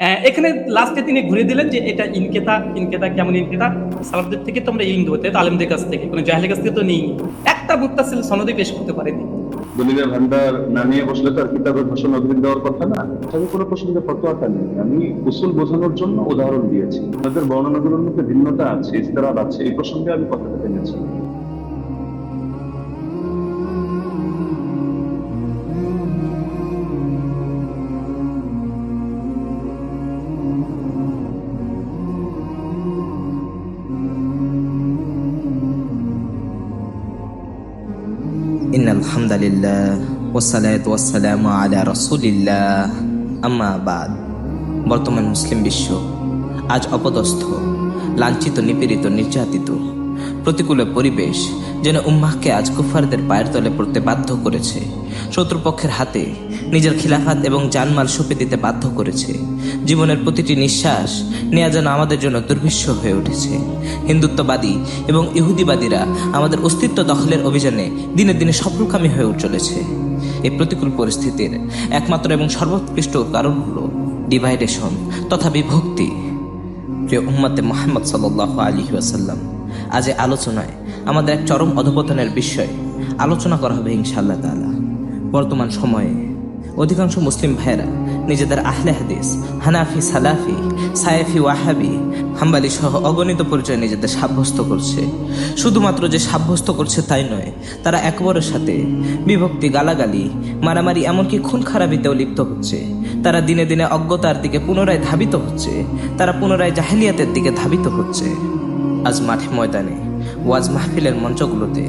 এখানে লাস্টে তিনি ঘুরে দিলেন যে এটা ইনকেতা। ইনকেতা কেমন ইনকেতা? সালাফদের থেকে তোমরা ইলম দেবো, তাই তো আলেমদের কাছ থেকে, কোনো জাহেলের কাছ থেকে তো নেই। একটা মুত্তাসিল সনদে পেশ করতে পারেনি। দলিলের ভান্ডার না নিয়ে বসলে তো আর কিতাবের ভাষা নজরিন দেওয়ার কথা না। আমি কোনো প্রসঙ্গে ফতোয়াটা নেই, আমি উসুল বোঝানোর জন্য উদাহরণ দিয়েছি। তাদের বর্ণনাগুলোর মধ্যে ভিন্নতা আছে, ইস্তেরাব আছে, এই প্রসঙ্গে আমি কথাটা টেনেছি। ইন্নাল হামদালিল্লাহ ওয়াসসালাতু ওয়াসসালামু আলা রাসূলিল্লাহ, আম্মা বাদ। বর্তমান মুসলিম বিশ্ব আজ অপদস্থ, লাঞ্ছিত, নিপীড়িত, নির্যাতিত। প্রতিকূল পরিবেশ যেন উম্মাহকে আজ কুফারদের পায়ের তলে পড়তে বাধ্য করেছে, শত্রুপক্ষের হাতে নিজের খিলাফাত এবং জানমাল সঁপে দিতে বাধ্য করেছে। জীবনের প্রতিটি নিঃশ্বাস নেওয়া যেন আমাদের জন্য দুর্বিষ্য হয়ে উঠেছে। হিন্দুত্ববাদী এবং ইহুদিবাদীরা আমাদের অস্তিত্ব দখলের অভিযানে দিনে দিনে সফলকামী হয়ে চলেছে। এই প্রতিকূল পরিস্থিতির একমাত্র এবং সর্বোৎকৃষ্ট কারণ হলো ডিভাইডেশন তথা বিভক্তি। প্রিয় উম্মতে মুহাম্মদ সাল্লাল্লাহু আলাইহি ওয়াসাল্লাম, আজ এই আলোচনায় আমাদের এক চরম অধপতনের বিষয় আলোচনা করা হবে ইনশাআল্লাহ তাআলা। বর্তমান সময়ে অধিকাংশ মুসলিম ভাইয়েরা নিজেদের আহলে হাদিস, হানাফি, সালাফি, সায়েফি, ওয়াহাবি, হাম্বালি সহ অগণিত পরিচয় নিজেদের সাব্যস্ত করছে। শুধুমাত্র যে সাব্যস্ত করছে তাই নয়, তারা একবারের সাথে বিভক্তি, গালাগালি, মারামারি, এমনকি খুন খারাপিতেও লিপ্ত হচ্ছে। তারা দিনে দিনে অজ্ঞতার দিকে পুনরায় ধাবিত হচ্ছে, তারা পুনরায় জাহেলিয়াতের দিকে ধাবিত হচ্ছে। আজ মাঠে ময়দানে ওয়াজ মাহফিলের মঞ্চগুলোতে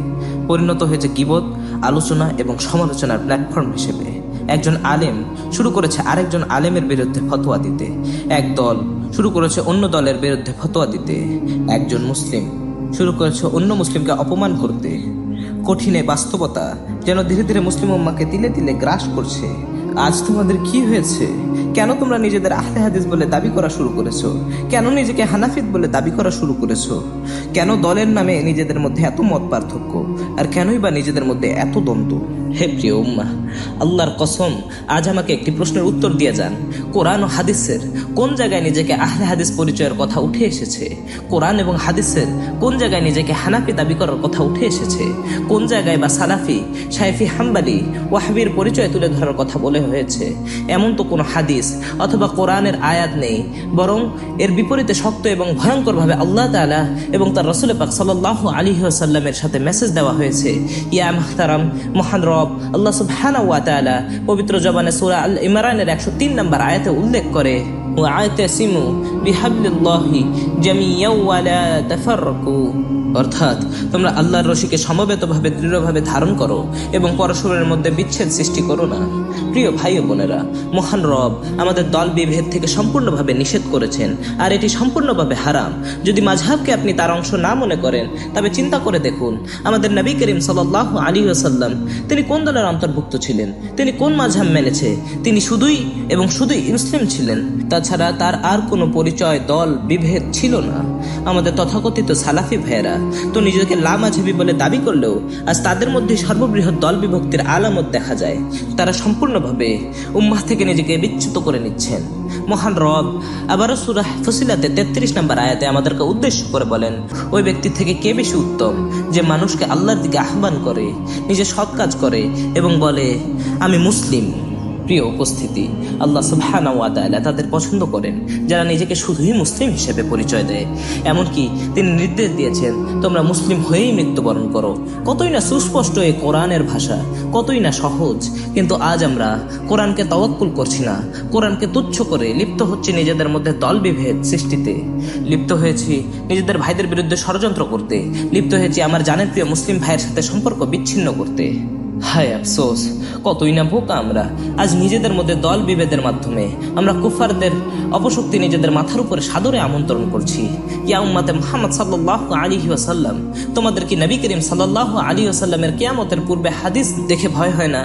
পরিণত হয়েছে গীবত, আলোচনা এবং সমালোচনার প্ল্যাটফর্ম হিসেবে। একজন আলেম শুরু করেছে আরেকজন আলেমের বিরুদ্ধে ফতোয়া দিতে, এক দল শুরু করেছে অন্য দলের বিরুদ্ধে ফতোয়া দিতে, একজন মুসলিম শুরু করেছে অন্য মুসলিমকে অপমান করতে। কঠিনে বাস্তবতা যেন ধীরে ধীরে মুসলিম উম্মাহকে তিলে তিলে গ্রাস করছে। আজ তোমাদের কি হয়েছে? কেন তোমরা নিজেদের আহলে হাদিস বলে দাবি করা শুরু করেছো? কেন নিজেকে হানাফিদ বলে দাবি করা শুরু করেছো? কেন দলের নামে নিজেদের মধ্যে এত মত পার্থক্য? আর কেনই বা নিজেদের মধ্যে এত দ্বন্দ্ব? হে প্রিয় উম্মাহ, আল্লাহর কসম, আজ আমাকে একটি প্রশ্নের উত্তর দিয়ে যান। কোরআন ও হাদিসের কোন জায়গায় নিজেকে আহলে হাদিস পরিচয়ের কথা উঠে এসেছে? কোরআন এবং হাদিসের কোন জায়গায় নিজেকে হানাফি দাবি করার কথা উঠে এসেছে? কোন জায়গায় বা সালাফি, শাইফি, হাম্বালি, ওয়াহাবির পরিচয় তুলে ধরার কথা বলে হয়েছে? এমন তো কোনো হাদিস অথবা কোরআনের আয়াত নেই, বরং এর বিপরীতে শক্ত এবং ভয়ঙ্করভাবে আল্লাহ তাআলা এবং তার রাসূল পাক সাল্লাল্লাহু আলাইহি ওয়াসাল্লামের সাথে মেসেজ দেওয়া হয়েছে। ইয়া মুহতারাম, মহান রব আল্লাহ সুবহানাহু ওয়া তাআলা পবিত্র জবানে সূরা আল ইমরানের 103 নম্বর আয়াতে উল্লেখ করে, ওয়া'তাসিমু বিহাবলিল্লাহি জামিয়াও ওয়া লা তাফাররাকু, অর্থাৎ তোমরা আল্লাহর রশিকে সমবেতভাবে দৃঢ়ভাবে ধারণ করো এবং পরস্পরের মধ্যে বিচ্ছেদ সৃষ্টি করো না। প্রিয় ভাই ও বোনেরা, মহান রব আমাদের দল বিভেদ থেকে সম্পূর্ণভাবে নিষেধ করেছেন, আর এটি সম্পূর্ণভাবে হারাম। যদি মাযহাবকে আপনি তার অংশ না মনে করেন, তবে চিন্তা করে দেখুন আমাদের নবী করিম সাল্লাল্লাহু আলাইহি ওয়াসাল্লাম তিনি কোন দলের অন্তর্ভুক্ত ছিলেন, তিনি কোন মাযহাব মেনেছে? তিনি শুধুই এবং শুধুই মুসলিম ছিলেন, তাছাড়া তার আর কোনো পরিচয়, দল, বিভেদ ছিল না। আমাদের তথাকথিত সালাফি ভাইয়েরা তো নিজেকে লামাঝহাবি বলে দাবি করলেও আজ তাদের মধ্যে সর্ববৃহৎ দল বিভক্তির আলামত দেখা যায়। তারা সম্পূর্ণভাবে উম্মাহ থেকে নিজেকে বিচ্যুত করে নিচ্ছেন। মহান রব আবারও সূরা ফুসিলাতে 33 নম্বর আয়াতে আমাদেরকে উদ্দেশ্য করে বলেন, ওই ব্যক্তি থেকে কে বেশি উত্তম যে মানুষকে আল্লাহর দিকে আহ্বান করে, নিজে সৎ কাজ করে এবং বলে আমি মুসলিম। প্রিয় উপস্থিতি, আল্লাহ সুবহানাহু ওয়া তাআলা তাদের পছন্দ করেন যারা নিজেকে শুধুই মুসলিম হিসেবে পরিচয় দেয়। এমনকি তিনি নির্দেশ দিয়েছেন তোমরা মুসলিম হয়েই মৃত্যুবরণ করো। কতই না সুস্পষ্ট এই কোরআনের ভাষা, কতই না সহজ, কিন্তু আজ আমরা কোরআনকে তাওয়াক্কুল করছি না। কোরআনকে তুচ্ছ করে লিপ্ত হচ্ছি নিজেদের মধ্যে দল বিভেদ সৃষ্টিতে, লিপ্ত হয়েছি নিজেদের ভাইদের বিরুদ্ধে ষড়যন্ত্র করতে, লিপ্ত হয়েছি আমার জানের প্রিয় মুসলিম ভাইয়ের সাথে সম্পর্ক বিচ্ছিন্ন করতে। হায় আফসোস, কতই না বোকা আমরা। আজ নিজেদের মধ্যে দল বিভেদের মাধ্যমে আমরা কুফারদের অপশক্তি নিজেদের মাথার উপরে সাদরে আমন্ত্রণ করছি। ইয়া উম্মতে মুহাম্মদ সাল্লাল্লাহু আলাইহি ওয়াসাল্লাম, তোমাদের কি নবী করিম সাল্লাল্লাহু আলাইহি ওয়াসাল্লামের কিয়ামতের পূর্বে হাদিস দেখে ভয় হয় না?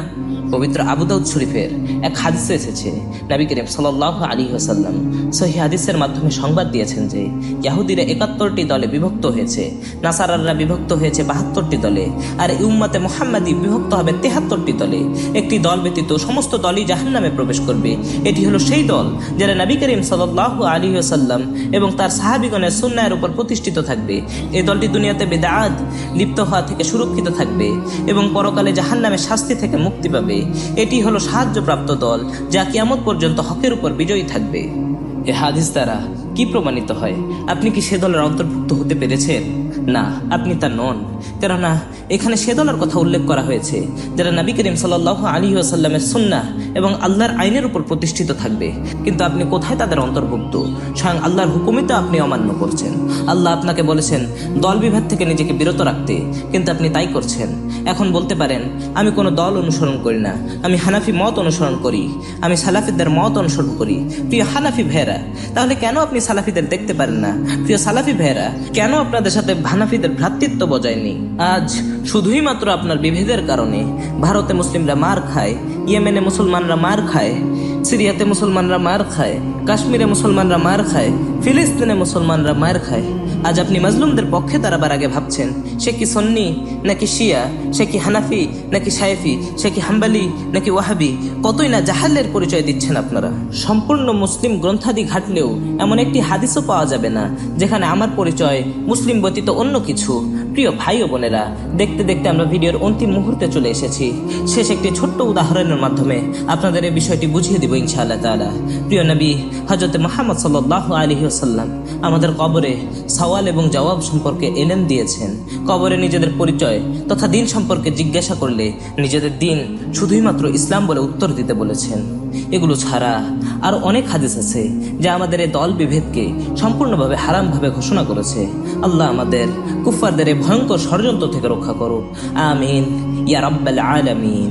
পবিত্র আবু দাউদ শরীফের এক হাদিসে এসেছে, নবী করিম সাল্লাল্লাহু আলাইহি ওয়াসাল্লাম সহিহ হাদিসের মাধ্যমে সংবাদ দিয়েছেন যে ইহুদিরা ৭১টি দলে বিভক্ত হয়েছে, নাসারাররা বিভক্ত হয়েছে ৭২টি দলে, আর উম্মতে মুহাম্মাদি বিভক্ত হবে ৭৩টি দলে। একটি দল ব্যতীত সমস্ত দলই জাহান্নামে প্রবেশ করবে। এটি হলো সেই দল যারা নবী করিম সাল্লাল্লাহু আলাইহি ওয়াসাল্লাম এবং তার সাহাবীগণের সুন্নাহের উপর প্রতিষ্ঠিত থাকবে। এই দলটি দুনিয়াতে বিদআত লিপ্ত হওয়া থেকে সুরক্ষিত থাকবে এবং পরকালে জাহান্নামের শাস্তি থেকে মুক্তি পাবে। এটি হলো সাহায্যপ্রাপ্ত দল যা কিয়ামত পর্যন্ত হকের উপর বিজয়ী থাকবে। এ হাদিস দ্বারা কি প্রমাণিত হয়? আপনি কি সে দলের অন্তর্ভুক্ত হতে পেরেছেন? না, আপনি তা নন। কেননা এখানে সে দলের কথা উল্লেখ করা হয়েছে যারা নবী করিম সাল্লাল্লাহু আলাইহি ওয়াসাল্লামের সুন্নাহ এবং আল্লাহর আইনের উপর প্রতিষ্ঠিত থাকবে। কিন্তু আপনি কোথায় তাদের অন্তর্ভুক্ত? স্বয়ং আল্লাহর হুকুমই তো আপনি অমান্য করছেন। আল্লাহ আপনাকে বলেছেন দল বিভেদ থেকে নিজেকে বিরত রাখতে, কিন্তু আপনি তাই করছেন। এখন বলতে পারেন আমি কোনো দল অনুসরণ করি না, আমি হানাফি মত অনুসরণ করি, আমি সালাফিদের মত অনুসরণ করি। প্রিয় হানাফি ভাইয়েরা, তাহলে কেন আপনি সালাফিদের দেখতে পারেন না? প্রিয় সালাফি ভাইয়েরা, কেন আপনাদের সাথে হানাফিদের ভ্রাতৃত্ব বজায় নেই? আজ শুধুই মাত্র আপনার বিভেদের কারণে ভারতে মুসলিমরা মার খায়, ইয়েমেনে মুসলমানরা মার খায়, সিরিয়াতে মুসলমানরা মার খায়, কাশ্মীরে মুসলমানরা মার খায়, ফিলিস্তিনে মুসলমানরা মার খায়। আজ আপনি মাজলুমদের পক্ষে দাঁড়াবার আগে ভাবছেন সে কি সুন্নি নাকি শিয়া, সে কি হানাফি নাকি শাইফি, সে কি হাম্বালি নাকি ওয়াহাবি। কতই না জাহালের পরিচয় দিচ্ছেন আপনারা। সম্পূর্ণ মুসলিম গ্রন্থাদি ঘাটলেও এমন একটি হাদিসও পাওয়া যাবে না যেখানে আমার পরিচয় মুসলিম ব্যতীত অন্য কিছু। প্রিয় ভাই ও বোনেরা, দেখতে দেখতে আমরা ভিডিওর অন্তিম মুহূর্তে চলে এসেছি। শেষ একটি ছোট্ট উদাহরণের মাধ্যমে আপনাদের এই বিষয়টি বুঝিয়ে দিব ইনশাআল্লাহ তাআলা। প্রিয় নবী হযরত মুহাম্মদ সাল্লাল্লাহু আলাইহি ওয়াসাল্লাম আমাদের কবরে সওয়াল এবং জবাব সম্পর্কে এলেম দিয়েছেন। কবরে নিজেদের পরিচয় তথা দিন সম্পর্কে জিজ্ঞাসা করলে নিজেদের দিন শুধুই মাত্র ইসলাম বলে উত্তর দিতে বলেছেন। এগুলো ছাড়া আর অনেক হাদিস আছে যা আমাদের এই দল বিভেদকে সম্পূর্ণভাবে হারামভাবে ঘোষণা করেছে। আল্লাহ আমাদের কুফফারদের এই ভয়ঙ্কর ষড়যন্ত্র থেকে রক্ষা করুক। আমিন ইয়া রাব্বাল আলামিন।